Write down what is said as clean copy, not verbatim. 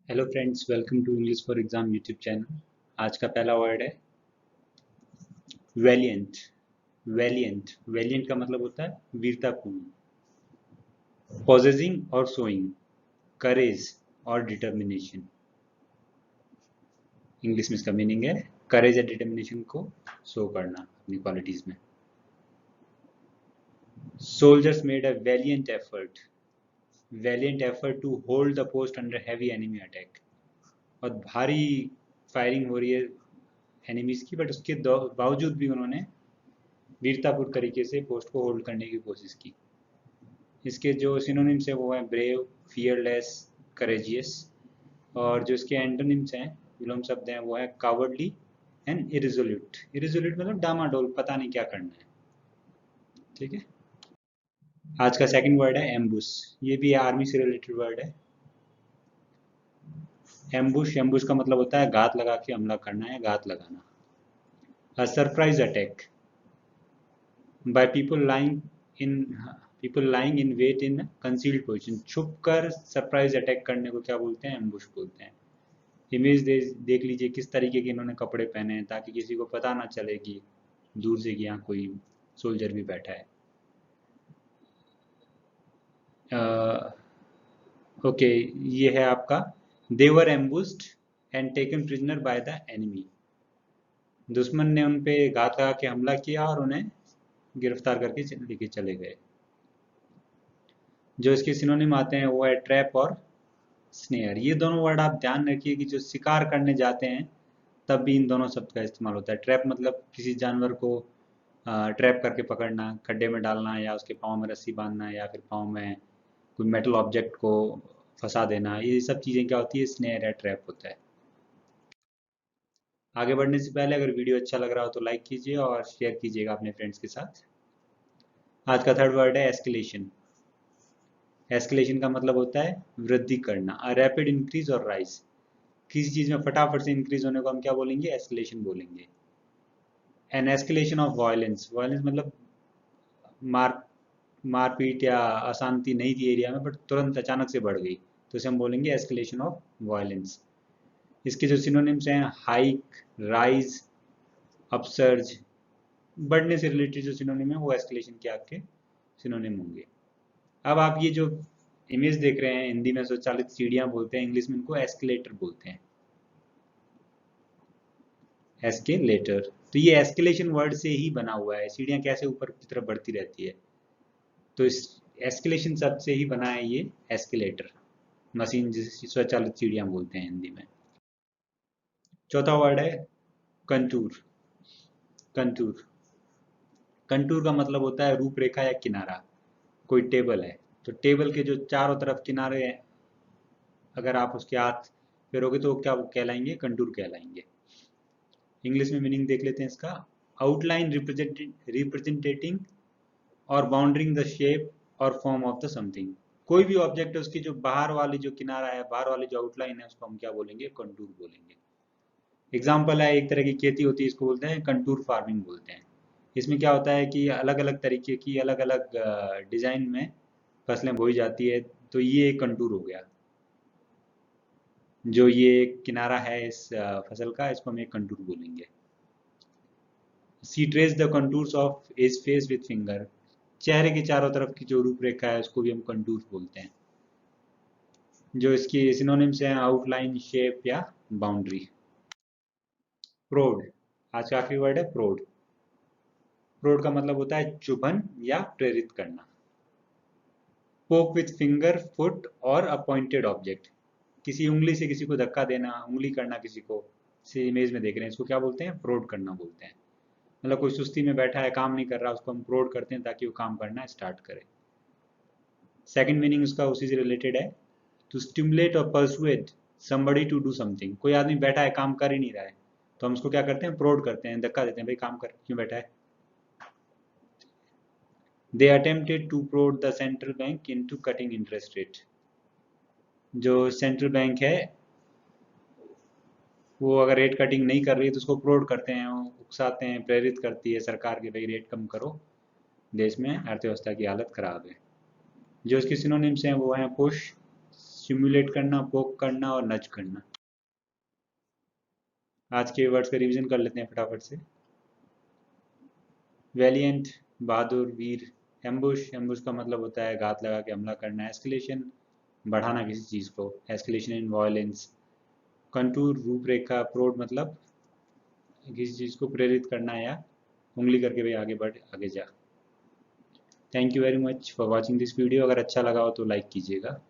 Hello friends, welcome to English for exam YouTube channel. आज का पहला वर्ड है वैलिएंट। वैलिएंट वैलिएंट का मतलब होता है वीरतापूर्ण। पॉजेसिंग और शोइंग करेज और डिटर्मिनेशन। इंग्लिश में इसका मीनिंग है करेज या डिटर्मिनेशन को शो करना अपनी क्वालिटीज में। Soldiers made a valiant effort to hold the post under heavy enemy attack. और भारी फायरिंग हो रही है एनिमीज की, बट उसके बावजूद भी उन्होंने वीरतापूर्ण तरीके से पोस्ट को होल्ड करने की कोशिश की। इसके जो सिनोनिम्स है वो है ब्रेव, फियरलेस, करेजियस। और जो इसके एंटोनिम्स हैं, विलोम शब्द हैं, वो है कावर्डली एंड इरिजोल्यूट। इरिजोल्यूट मतलब डामाडोल, पता नहीं क्या करना है। ठीक है। आज का सेकंड वर्ड है एम्बुश। ये भी आर्मी से रिलेटेड वर्ड है। एम्बुश का मतलब होता है घात लगा के हमला करना है, घात लगाना। A surprise attack by people lying in wait in concealed position. छुप कर सरप्राइज अटैक करने को क्या बोलते हैं? एम्बुश बोलते हैं। इमेज देख लीजिए किस तरीके के इन्होंने कपड़े पहने हैं, ताकि किसी को पता ना चले कि दूर से कि यहाँ कोई सोल्जर भी बैठा है। ओके, ये है आपका देवर ambushed and taken prisoner by the enemy. दुश्मन ने उन पे घात लगा के हमला किया और उन्हें गिरफ्तार करके लेके चले गए। जो इसके सिनोनिम आते हैं वो है ट्रैप और स्नेयर। ये दोनों वर्ड आप ध्यान रखिए कि जो शिकार करने जाते हैं तब भी इन दोनों शब्द का इस्तेमाल होता है। ट्रैप मतलब किसी जानवर को ट्रैप करके पकड़ना, खड्डे में डालना, या उसके पाँव में रस्सी बांधना, या फिर पाँव में कोई मेटल ऑब्जेक्ट को फंसा देना। ये सब चीज़ें क्या होती है? स्नेयर या ट्रैप होता है। आगे बढ़ने से पहले अगर वीडियो अच्छा लग रहा हो तो लाइक कीजिए और शेयर कीजिएगा अपने फ्रेंड्स के साथ। आज का थर्ड वर्ड है एस्केलेशन। एस्केलेशन का मतलब होता है वृद्धि करना, अ रैपिड इंक्रीज और राइज। किसी चीज़ में फटाफट से इंक्रीज होने को हम क्या बोलेंगे? एस्केलेशन बोलेंगे। An escalation of violence. Violence मतलब मार मारपीट या अशांति नहीं थी एरिया में, बट तुरंत अचानक से बढ़ गई, तो इसे हम बोलेंगे एस्केलेशन ऑफ वायलेंस। इसके जो सिनोनिम्स हैं हाइक, राइज, अपसर्ज। बढ़ने से रिलेटेड जो सिनोनिम है वो एस्केलेशन के आपके सिनोनिम होंगे। अब आप ये जो इमेज देख रहे हैं, हिंदी में स्वचालित सीढ़ियां बोलते हैं, इंग्लिश में इनको एस्केलेटर बोलते हैं। एस्केलेटर। तो ये एस्केलेशन वर्ड से ही बना हुआ है। सीढ़ियां कैसे ऊपर की तरफ बढ़ती रहती है, तो इस एस्केलेशन शब्द से ही बना है ये एस्केलेटर। मशीन जिसे स्वचालित सीढ़ियां बोलते हैं हिंदी में। चौथा वर्ड है कंटूर। कंटूर कंटूर का मतलब होता है रूपरेखा या किनारा। कोई टेबल है, तो टेबल के जो चारों तरफ किनारे हैं, अगर आप उसके हाथ फेरोगे तो क्या वो कहलाएंगे? कंटूर कहलाएंगे। इंग्लिश में मीनिंग देख लेते हैं इसका। आउटलाइन रिप्रेजेंटेटिंग और बाउंड्रिंग द शेप और फॉर्म ऑफ द समथिंग। कोई भी ऑब्जेक्ट है, उसकी जो बाहर वाली जो किनारा है, बाहर वाली जो आउटलाइन है, उसको हम क्या बोलेंगे? कंटूर बोलेंगे। एग्जाम्पल है, एक तरह की खेती होती है, इसको बोलते हैं कंटूर फार्मिंग बोलते हैं। इसमें क्या होता है कि अलग अलग तरीके की अलग अलग डिजाइन में फसलें बोई जाती है, तो ये एक कंटूर हो गया। जो ये किनारा है इस फसल का, इसको हम एक कंटूर बोलेंगे। She trace the contours of his face with finger. चेहरे की चारों तरफ की जो रूपरेखा है उसको भी हम कंटूर बोलते हैं। जो इसकी सिनोनिम्स हैं आउटलाइन, शेप या बाउंड्री। प्रोड। आज का आखिरी वर्ड है प्रोड। प्रोड का मतलब होता है चुभन या प्रेरित करना। पोक विथ फिंगर, फुट और अपॉइंटेड ऑब्जेक्ट। किसी उंगली से किसी को धक्का देना, उंगली करना किसी को, से इमेज में देख रहे हैं, इसको क्या बोलते हैं? प्रोड करना बोलते हैं। मतलब कोई सुस्ती में बैठा है, काम नहीं कर रहा, उसको हम प्रोड करते हैं ताकि वो काम करना स्टार्ट करे। सेकंड मीनिंग उसका उसी से रिलेटेड है, टू स्टिमुलेट और persuade somebody to do something. कोई आदमी बैठा है, काम कर ही नहीं रहा है, तो हम उसको क्या करते हैं? प्रोड करते हैं, धक्का देते हैं, भाई काम कर, क्यों बैठा है। They attempted to prod the central bank into cutting interest rate. जो सेंट्रल बैंक है वो अगर रेट कटिंग नहीं कर रही है तो उसको प्रोड करते हैं, उकसाते हैं, प्रेरित करती है सरकार की, भाई रेट कम करो, देश में अर्थव्यवस्था की हालत खराब है। जो इसके सिनोनिम्स हैं वो हैं पुश, स्टिमुलेट करना, पोक करना और नच करना। आज के वर्ड्स का रिवीजन कर लेते हैं फटाफट से। वैलिएंट, बहादुर, वीर। एम्बुश, एम्बुश का मतलब होता है घात लगा के हमला करना। एस्केलेशन, बढ़ाना किसी चीज़ को। एस्केलेशन इन वायलेंस। कंटूर, रूपरेखा। प्रोड मतलब किसी चीज़ को प्रेरित करना या उंगली करके भाई आगे बढ़, आगे जा। Thank you very much for watching this video. अगर अच्छा लगा हो तो लाइक कीजिएगा।